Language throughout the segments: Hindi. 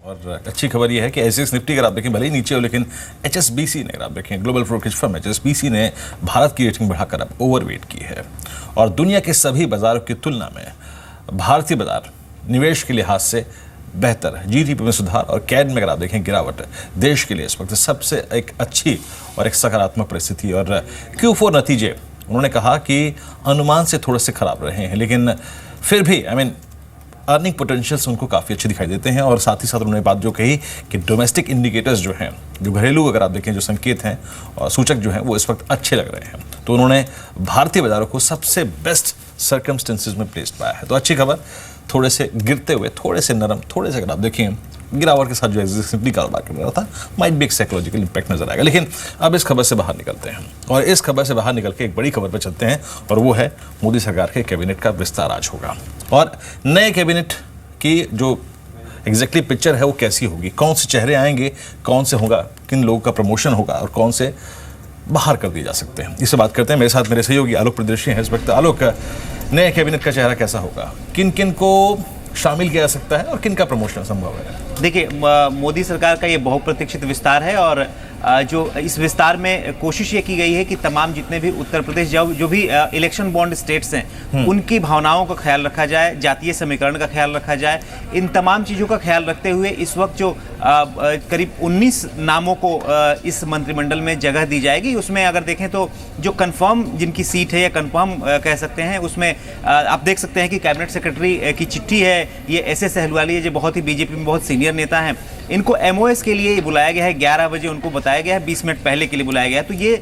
और अच्छी खबर यह है कि एसएक्स निफ्टी अगर आप देखें भले ही नीचे हो, लेकिन एचएसबीसी ने, अगर आप देखें ग्लोबल ब्रोकरेज फर्म एचएसबीसी ने भारत की रेटिंग बढ़ाकर अब ओवरवेट की है और दुनिया के सभी बाजारों की तुलना में भारतीय बाजार निवेश के लिहाज से बेहतर है। जीडीपी में सुधार और कैड में अगर आप देखें गिरावट देश के लिए इस वक्त सबसे एक अच्छी और एक सकारात्मक परिस्थिति। और Q4 नतीजे उन्होंने कहा कि अनुमान से थोड़े से खराब रहे हैं, लेकिन फिर भी अर्निंग पोटेंशियल्स उनको काफ़ी अच्छे दिखाई देते हैं। और साथ ही साथ उन्होंने बात जो कही कि डोमेस्टिक इंडिकेटर्स जो हैं, जो घरेलू अगर आप देखें जो संकेत हैं और सूचक जो हैं वो इस वक्त अच्छे लग रहे हैं। तो उन्होंने भारतीय बाजारों को सबसे बेस्ट सर्कमस्टेंसेज में प्लेस्ड पाया है। तो अच्छी खबर, थोड़े से गिरते हुए, थोड़े से नरम, थोड़े से अगर आप देखें गिरावट के साथ जो सिंपली कारोबार कर रहा था, माइट भी एक साइकोलॉजिकल इंपैक्ट नजर आएगा। लेकिन अब इस खबर से बाहर निकलते हैं और इस खबर से बाहर निकल के एक बड़ी खबर पर चलते हैं और वो है मोदी सरकार के कैबिनेट का विस्तार आज होगा और नए कैबिनेट की जो एग्जैक्टली पिक्चर है वो कैसी होगी, कौन से चेहरे आएंगे, कौन से होगा, किन लोगों का प्रमोशन होगा और कौन से बाहर कर दिए जा सकते हैं, इससे बात करते हैं। मेरे साथ मेरे सहयोगी आलोक प्रदर्शी हैं इस वक्त। आलोक, नए कैबिनेट का चेहरा कैसा होगा, किन किन को शामिल किया जा सकता है और किन का प्रमोशन संभव है? देखिए, मोदी सरकार का ये बहुप्रतीक्षित विस्तार है और जो इस विस्तार में कोशिश ये की गई है कि तमाम जितने भी उत्तर प्रदेश जो भी इलेक्शन बॉन्ड स्टेट्स हैं उनकी भावनाओं का ख्याल रखा जाए, जातीय समीकरण का ख्याल रखा जाए। इन तमाम चीज़ों का ख्याल रखते हुए इस वक्त जो करीब 19 नामों को इस मंत्रिमंडल में जगह दी जाएगी। उसमें अगर देखें तो जो कंफर्म जिनकी सीट है या कंफर्म कह सकते हैं, उसमें आप देख सकते हैं कि कैबिनेट सेक्रेटरी की चिट्ठी है, ये एस एहलुवालिया है जो बहुत ही बीजेपी में बहुत सीनियर नेता हैं। इनको एमओएस के लिए बुलाया गया है, 11 बजे उनको बताया गया है, 20 मिनट पहले के लिए बुलाया गया है। तो ये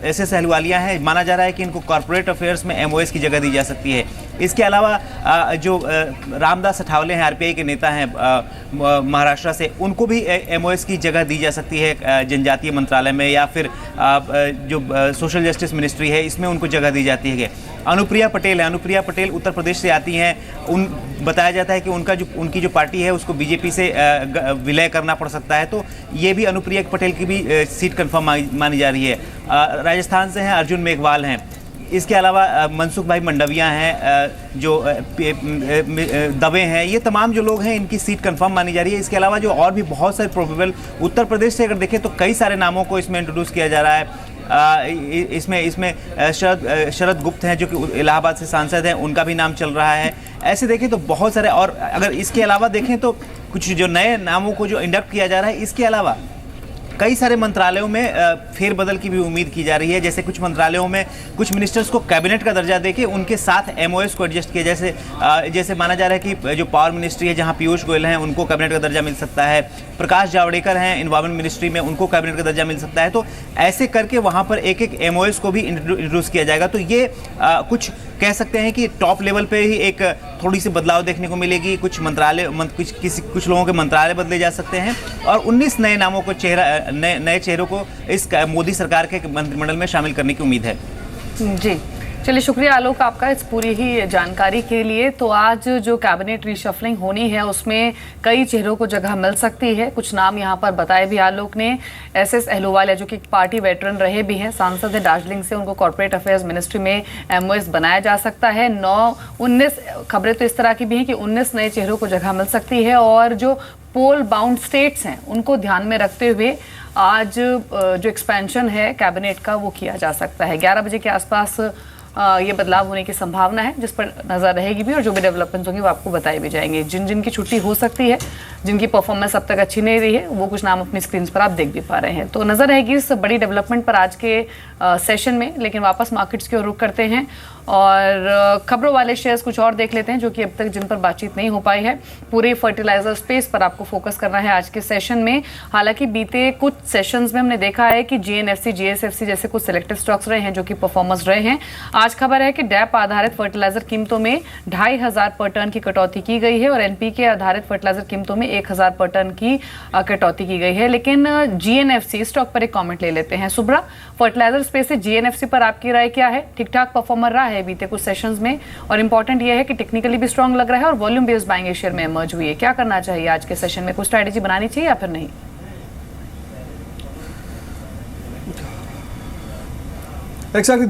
एस एहलुवालिया है, माना जा रहा है कि इनको कॉर्पोरेट अफेयर्स में एमओएस की जगह दी जा सकती है। इसके अलावा जो रामदास अठावले हैं, आरपीआई के नेता हैं महाराष्ट्र से, उनको भी एमओएस की जगह दी जा सकती है जनजातीय मंत्रालय में, या फिर जो सोशल जस्टिस मिनिस्ट्री है इसमें उनको जगह दी जाती है। अनुप्रिया पटेल है, अनुप्रिया पटेल उत्तर प्रदेश से आती हैं। बताया जाता है कि उनकी जो पार्टी है उसको बीजेपी से विलय करना पड़ सकता है, तो ये भी अनुप्रिया पटेल की भी सीट कंफर्म मानी जा रही है। राजस्थान से हैं अर्जुन मेघवाल हैं। इसके अलावा मनसुख भाई मंडविया हैं, जो दवे हैं, ये तमाम जो लोग हैं इनकी सीट कंफर्म मानी जा रही है। इसके अलावा जो और भी बहुत सारे प्रोबेबल उत्तर प्रदेश से अगर देखें तो कई सारे नामों को इसमें इंट्रोड्यूस किया जा रहा है। इसमें शरद गुप्त हैं जो कि इलाहाबाद से सांसद हैं, उनका भी नाम चल रहा है। ऐसे देखें तो बहुत सारे, और अगर इसके अलावा देखें तो कुछ जो नए नामों को जो इंडक्ट किया जा रहा है, इसके अलावा कई सारे मंत्रालयों में फेरबदल की भी उम्मीद की जा रही है। जैसे कुछ मंत्रालयों में कुछ मिनिस्टर्स को कैबिनेट का दर्जा देके उनके साथ एमओएस को एडजस्ट किया, जैसे माना जा रहा है कि जो पावर मिनिस्ट्री है जहां पीयूष गोयल हैं उनको कैबिनेट का दर्जा मिल सकता है, प्रकाश जावड़ेकर हैं इन्वायरमेंट मिनिस्ट्री में, उनको कैबिनेट का दर्जा मिल सकता है। तो ऐसे करके वहाँ पर एक एक एमओएस को भी इंट्रोड्यूस किया जाएगा। तो ये कुछ कह सकते हैं कि टॉप लेवल पे ही एक थोड़ी सी बदलाव देखने को मिलेगी। कुछ मंत्रालय कुछ लोगों के मंत्रालय बदले जा सकते हैं और 19 नए नामों को नए चेहरों को इस मोदी सरकार के मंत्रिमंडल में शामिल करने की उम्मीद है। जी, चलिए शुक्रिया आलोक आपका इस पूरी ही जानकारी के लिए। तो आज जो कैबिनेट रीशफलिंग होनी है उसमें कई चेहरों को जगह मिल सकती है। कुछ नाम यहाँ पर बताए भी आलोक ने। एस अहलुवालिया जो कि पार्टी वेटरन रहे भी हैं, सांसद है दार्जिलिंग से, उनको कॉर्पोरेट अफेयर्स मिनिस्ट्री में एमओएस बनाया जा सकता है। 19 खबरें तो इस तरह की भी हैं कि 19 नए चेहरों को जगह मिल सकती है और जो पोल बाउंड स्टेट्स हैं उनको ध्यान में रखते हुए आज जो एक्सपेंशन है कैबिनेट का वो किया जा सकता है। 11 बजे के आसपास ये बदलाव होने की संभावना है, जिस पर नजर रहेगी भी और जो भी डेवलपमेंट्स होंगे वो आपको बताए भी जाएंगे। जिनकी छुट्टी हो सकती है, जिनकी परफॉर्मेंस अब तक अच्छी नहीं रही है, वो कुछ नाम अपनी स्क्रीन पर आप देख भी पा रहे हैं। तो नजर रहेगी इस बड़ी डेवलपमेंट पर आज के सेशन में। लेकिन वापस मार्केट्स की ओर रुख करते हैं और खबरों वाले शेयर्स कुछ और देख लेते हैं जो कि अब तक जिन पर बातचीत नहीं हो पाई है। पूरे फर्टिलाइजर स्पेस पर आपको फोकस करना है आज के सेशन में। हालांकि बीते कुछ सेशंस में हमने देखा है कि जीएनएफसी, जीएसएफसी जैसे कुछ सिलेक्टेड स्टॉक्स रहे हैं जो कि परफॉर्मर्स रहे हैं। आज खबर है कि डैप आधारित फर्टिलाइजर कीमतों में 2500 पर टन की कटौती की गई है और एनपीके आधारित फर्टिलाइजर कीमतों में 1000 पर टन की कटौती की गई है। लेकिन जीएनएफसी स्टॉक पर एक कमेंट ले लेते हैं। सुब्रा, फर्टिलाइजर स्पेस से जीएनएफसी पर आपकी राय क्या है? ठीक ठाक परफॉर्मर रहा है बीते कुछ सेशंस में और इंपॉर्टेंट ये है कि टेक्निकली भी स्ट्रांग लग रहा है और वॉल्यूम बेस्ड बाइंग शेयर में इमर्ज हुई है। क्या करना चाहिए आज के सेशन में? कुछ स्ट्रैटेजी बनानी चाहिए या फिर नहीं? Exactly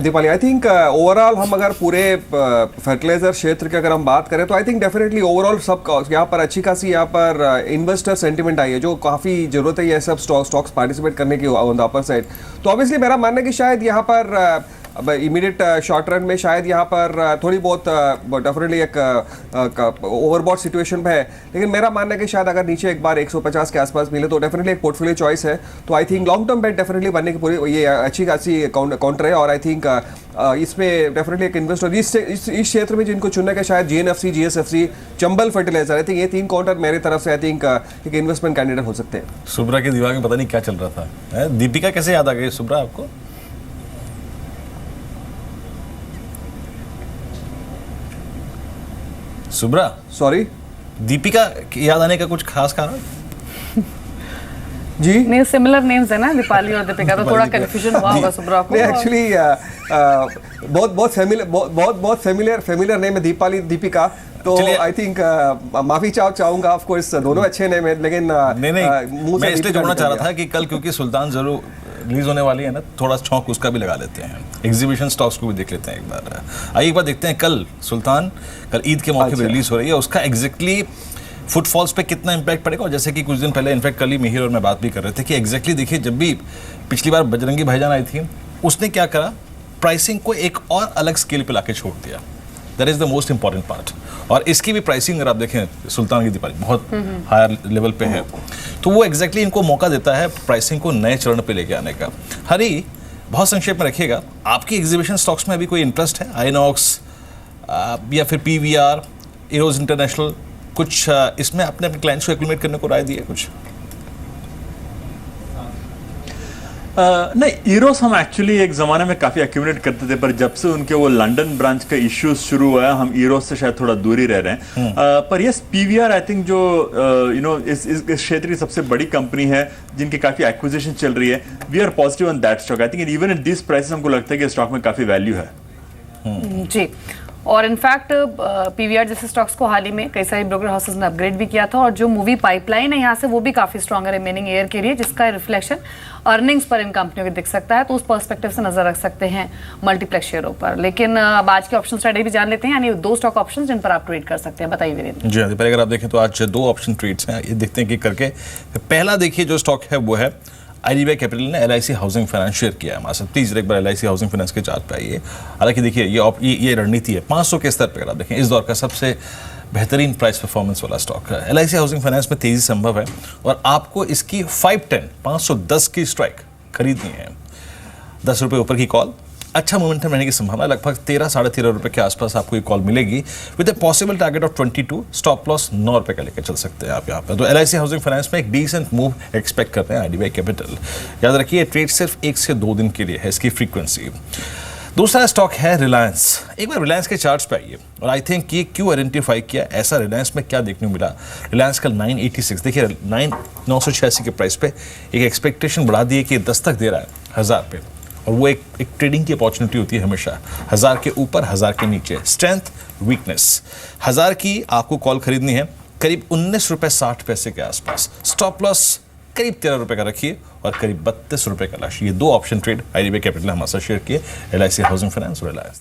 Deepali, I think overall हम अगर पूरे फर्टिलाइजर क्षेत्र की अगर हम बात करें तो आई थिंक डेफिनेटली ओवरऑल सब यहाँ पर अच्छी खासी यहाँ पर इन्वेस्टर सेंटिमेंट आई है, जो काफ़ी जरूरत है ये सब स्टॉक्स पार्टिसिपेट करने की ऑन द अपर साइड। तो ऑब्वियसली मेरा मानना है कि शायद यहाँ पर अब इमीडिएट शॉर्ट रन में शायद यहाँ पर थोड़ी बहुत डेफिनेटली एक ओवरबॉट सिचुएशन में है, लेकिन मेरा मानना है कि शायद अगर नीचे एक बार 150 के आसपास मिले तो डेफिनेटली एक पोर्टफोलियो चॉइस है। तो I think long term bet definitely बनने की पूरी ये अच्छी खासी काउंटर है। और आई थिंक इसमें डेफिनेटली एक इन्वेस्टर इस क्षेत्र में जिनको चुनने का शायद GNFC, GSFC, Chambal fertiliser, I think ये 3 काउंटर मेरी तरफ से आई थिंक एक इन्वेस्टमेंट कैंडिडेट हो सकते हैं। सुब्रा के दिमाग में पता नहीं क्या चल रहा था। दीपिका कैसे याद आ गई सुब्रा आपको? सुब्रा, सॉरी, दीपिका याद आने का कुछ खास कारण? जी नहीं, सिमिलर नेम्स है ना दीपाली और दीपिका, तो थोड़ा कंफ्यूजन हुआ होगा सुब्रा को। नहीं, एक्चुअली बहुत फेमिलियर नेम है दीपाली, दीपिका, तो आई थिंक माफी चाहूंगा। ऑफ कोर्स दोनों अच्छे नेम है, लेकिन नहीं, मैं इसलिए जोड़ना चाह रहा था कि कल क्योंकि सुल्तान जरूर रिलीज होने वाली है ना, थोड़ा छौंक उसका भी लगा लेते हैं, एग्जीबिशन स्टॉक्स को भी देख लेते हैं एक बार। आइए एक बार देखते हैं कल सुल्तान, कल ईद के मौके पर रिलीज हो रही है, उसका एग्जैक्टली फुटफॉल्स पे कितना इंपैक्ट पड़ेगा। और जैसे कि कुछ दिन पहले इनफैक्ट कल ही मिहिर और मैं बात भी कर रहे थे कि एग्जैक्टली देखिए, जब भी पिछली बार बजरंगी भाईजान आई थी, उसने क्या करा, प्राइसिंग को एक और अलग स्केल पे लाके छोड़ दिया। That is the most important part. और इसकी भी प्राइसिंग अगर आप देखें सुल्तान की दीपाली बहुत हायर लेवल पे है, तो वो एग्जैक्टली इनको मौका देता है प्राइसिंग को नए चरण पे लेके आने का। हरी, बहुत संक्षेप में रखिएगा, आपकी एग्जीबिशन स्टॉक्स में अभी कोई इंटरेस्ट है? आइनॉक्स या फिर PVR, एरोज इंटरनेशनल, कुछ इसमें अपने क्लाइंट्स को एक्यूमुलेट करने को राय दी है कुछ? नहीं, ईरोस हम एक्चुअली एक ज़माने में काफ़ी एक्यूमुलेट करते थे, पर जब से उनके वो लंदन ब्रांच का इश्यूज शुरू हुआ है, हम ईरोस से शायद थोड़ा दूर ही रह रहे हैं। पर यस, PVR आई थिंक जो इस क्षेत्र की सबसे बड़ी कंपनी है जिनकी काफ़ी एक्विजिशन चल रही है, we are positive on that stock. I think even in this prices हमको लगता है कि स्टॉक में काफ़ी वैल्यू है। जी, और इनफैक्ट PVR जैसे स्टॉक्स को हाल ही में कई सारे ब्रोकर हाउसेस ने अपग्रेड भी किया था, और जो मूवी पाइपलाइन है यहाँ से वो भी काफ़ी स्ट्रॉन्ग है रिमेनिंग ईयर के लिए, जिसका रिफ्लेक्शन अर्निंग्स पर इन कंपनियों के दिख सकता है। तो उस पर्सपेक्टिव से नजर रख सकते हैं मल्टीप्लेक्स शेयरों पर। लेकिन अब आज के ऑप्शन स्ट्रेटजी भी जान लेते हैं, यानी 2 स्टॉक ऑप्शन जिन पर आप ट्रेड कर सकते हैं। बताइए वीरेंद्र। जी हाँ, पहले अगर आप देखें तो आज 2 ऑप्शन ट्रेड्स हैं, ये देखते हैं कि करके। पहला देखिए जो स्टॉक है वो है IDBI कैपिटल ने LIC हाउसिंग फाइनेंस शेयर किया है हमारे साथ। प्लीज एक बार LIC हाउसिंग फाइनेंस के चार्ट पे आइए। हालांकि देखिए ये रणनीति है 500 के स्तर पर, अगर आप देखें इस दौर का सबसे बेहतरीन प्राइस परफॉर्मेंस वाला स्टॉक है। LIC हाउसिंग फाइनेंस में तेजी संभव है, और आपको इसकी 510 की स्ट्राइक खरीदनी है। 10 रुपये ऊपर की कॉल, अच्छा मोमेंटम रहने की संभावना, लगभग 13-13.5 रुपये के आसपास आपको ये कॉल मिलेगी with a possible target of 22। Stop loss 9 रुपये का लेकर चल सकते हैं आप यहाँ पर। तो LIC हाउसिंग फाइनेंस में एक डिसेंट मूव एक्सपेक्ट करते हैं IDBI कैपिटल। याद रखिए ट्रेड सिर्फ 1 से 2 दिन के लिए है, इसकी फ्रीक्वेंसी। दूसरा स्टॉक है रिलायंस। एक बार रिलायंस के चार्ट्स पे आइए, और आई थिंक ये क्यों आइडेंटिफाई किया, ऐसा रिलायंस में क्या देखने को मिला। रिलायंस कल 986, देखिए 986 के प्राइस पे एक एक्सपेक्टेशन बढ़ा दी है कि दस्तक दे रहा है 1000 पे, और वो एक ट्रेडिंग की अपॉर्चुनिटी होती है हमेशा, 1000 के ऊपर 1000 के नीचे। स्ट्रेंथ वीकनेस, 1000 की आपको कॉल खरीदनी है करीब 19 रुपये 60 पैसे के आसपास। स्टॉप लॉस करीब 13 रुपये का रखिए, और करीब 32 रुपये का लाश। ये 2 ऑप्शन ट्रेड IDBI कैपिटल हमारे साथ शेयर किए, LIC हाउसिंग फाइनेंस और रिलायंस।